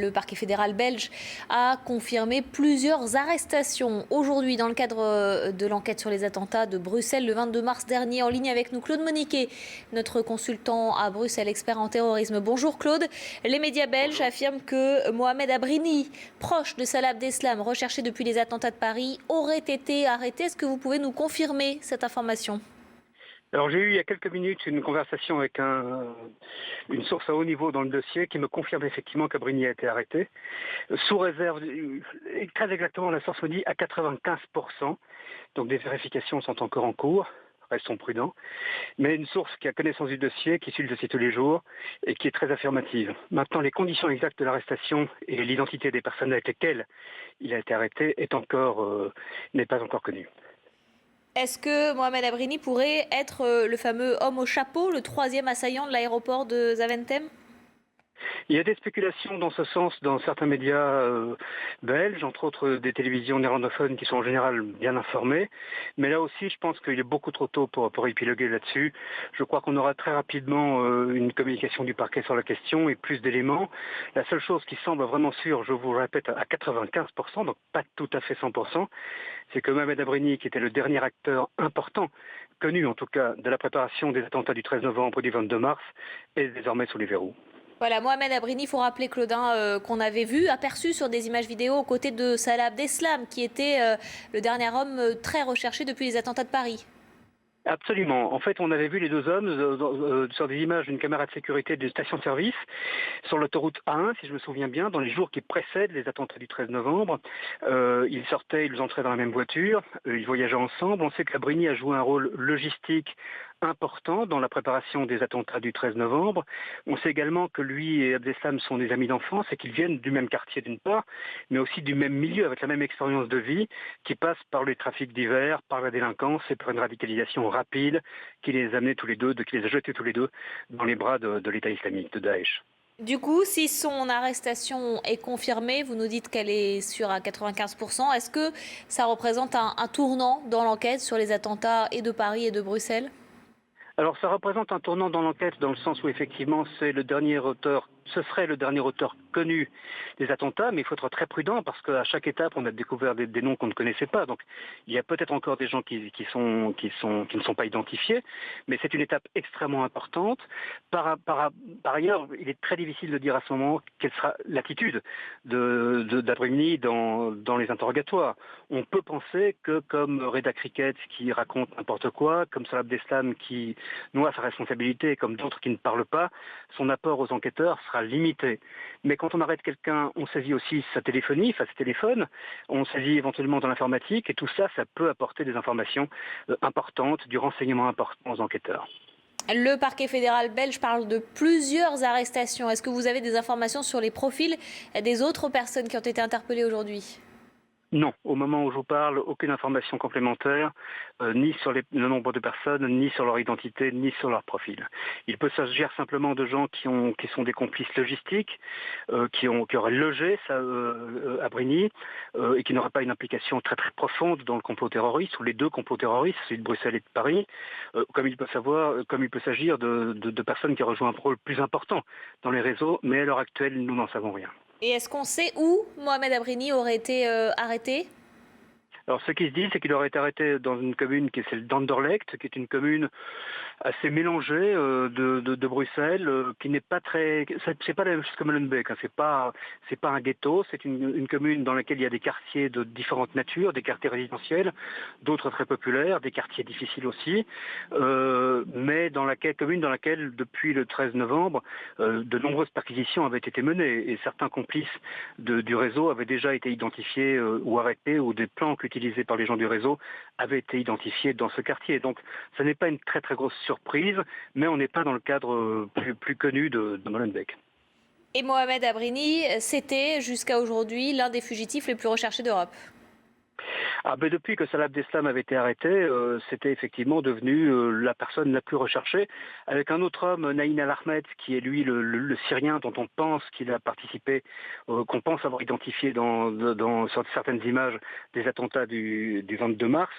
Le parquet fédéral belge a confirmé plusieurs arrestations aujourd'hui dans le cadre de l'enquête sur les attentats de Bruxelles le 22 mars dernier. En ligne avec nous, Claude Moniquet, notre consultant à Bruxelles, expert en terrorisme. Bonjour Claude. Les médias belges affirment que Mohamed Abrini, proche de Salah Abdeslam, recherché depuis les attentats de Paris, aurait été arrêté. Est-ce que vous pouvez nous confirmer cette information ? Alors j'ai eu il y a quelques minutes une conversation avec une source à haut niveau dans le dossier qui me confirme effectivement qu'Abrini a été arrêté, sous réserve, très exactement la source me dit à 95%, donc des vérifications sont encore en cours, restons prudents, mais une source qui a connaissance du dossier, qui suit le dossier tous les jours et qui est très affirmative. Maintenant les conditions exactes de l'arrestation et l'identité des personnes avec lesquelles il a été arrêté n'est pas encore connue. Est-ce que Mohamed Abrini pourrait être le fameux homme au chapeau, le troisième assaillant de l'aéroport de Zaventem ? Il y a des spéculations dans ce sens dans certains médias belges, entre autres des télévisions néerlandophones qui sont en général bien informées. Mais là aussi, je pense qu'il est beaucoup trop tôt pour épiloguer là-dessus. Je crois qu'on aura très rapidement une communication du parquet sur la question et plus d'éléments. La seule chose qui semble vraiment sûre, je vous le répète, à 95%, donc pas tout à fait 100%, c'est que Mohamed Abrini, qui était le dernier acteur important, connu en tout cas, de la préparation des attentats du 13 novembre et du 22 mars, est désormais sous les verrous. Voilà, Mohamed Abrini, il faut rappeler, Claudin, qu'on avait vu, aperçu sur des images vidéo aux côtés de Salah Abdeslam, qui était le dernier homme très recherché depuis les attentats de Paris. Absolument. En fait, on avait vu les deux hommes sur des images d'une caméra de sécurité d'une station-service sur l'autoroute A1, si je me souviens bien, dans les jours qui précèdent les attentats du 13 novembre. Ils sortaient, ils entraient dans la même voiture, ils voyageaient ensemble. On sait qu'Abrini a joué un rôle logistique important dans la préparation des attentats du 13 novembre. On sait également que lui et Abdeslam sont des amis d'enfance et qu'ils viennent du même quartier d'une part, mais aussi du même milieu, avec la même expérience de vie, qui passe par les trafics divers, par la délinquance et par une radicalisation rapide qui les a amenés tous les deux, qui les a jetés tous les deux dans les bras de l'État islamique, de Daesh. Du coup, si son arrestation est confirmée, vous nous dites qu'elle est sûre à 95%, est-ce que ça représente un tournant dans l'enquête sur les attentats et de Paris et de Bruxelles ? Alors ça représente un tournant dans l'enquête dans le sens où effectivement ce serait le dernier auteur connu des attentats, mais il faut être très prudent parce qu'à chaque étape on a découvert des noms qu'on ne connaissait pas. Donc il y a peut-être encore des gens qui ne sont pas identifiés, mais c'est une étape extrêmement importante. Par ailleurs, il est très difficile de dire à ce moment quelle sera l'attitude d'Abrini dans les interrogatoires. On peut penser que comme Reda Cricket qui raconte n'importe quoi, comme Salah Abdeslam qui noie sa responsabilité, comme d'autres qui ne parlent pas, son apport aux enquêteurs sera limité. Mais quand on arrête quelqu'un, on saisit aussi sa téléphonie, ses téléphones, on saisit éventuellement dans l'informatique, et tout ça, ça peut apporter des informations importantes, du renseignement important aux enquêteurs. Le parquet fédéral belge parle de plusieurs arrestations. Est-ce que vous avez des informations sur les profils des autres personnes qui ont été interpellées aujourd'hui ? Non, au moment où je vous parle, aucune information complémentaire, ni sur le nombre de personnes, ni sur leur identité, ni sur leur profil. Il peut s'agir simplement de gens qui sont des complices logistiques, qui auraient logé Abrini et qui n'auraient pas une implication très très profonde dans le complot terroriste, ou les deux complots terroristes, celui de Bruxelles et de Paris, comme il peut s'agir de personnes qui auraient joué un rôle plus important dans les réseaux, mais à l'heure actuelle, nous n'en savons rien. Et est-ce qu'on sait où Mohamed Abrini aurait été arrêté ? Alors ce qui se dit, c'est qu'il aurait été arrêté dans une commune qui est celle d'Anderlecht, qui est une commune assez mélangée de Bruxelles, qui n'est pas très... C'est pas la même chose que Molenbeek, hein. C'est pas un ghetto, c'est une commune dans laquelle il y a des quartiers de différentes natures, des quartiers résidentiels, d'autres très populaires, des quartiers difficiles aussi, mais commune dans laquelle, depuis le 13 novembre, de nombreuses perquisitions avaient été menées, et certains complices du réseau avaient déjà été identifiés ou arrêtés, ou des plans utilisés par les gens du réseau avaient été identifiés dans ce quartier. Donc ce n'est pas une très très grosse surprise, mais on n'est pas dans le cadre plus connu de Molenbeek. Et Mohamed Abrini, c'était jusqu'à aujourd'hui l'un des fugitifs les plus recherchés d'Europe. Depuis que Salah Abdeslam avait été arrêté, c'était effectivement devenu la personne la plus recherchée, avec un autre homme, Naïm El-Ahmed, qui est lui le Syrien dont on pense qu'il a participé, qu'on pense avoir identifié sur certaines images des attentats du 22 mars,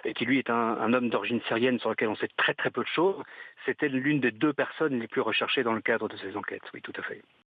et qui lui est un homme d'origine syrienne sur lequel on sait très très peu de choses. C'était l'une des deux personnes les plus recherchées dans le cadre de ces enquêtes, oui, tout à fait.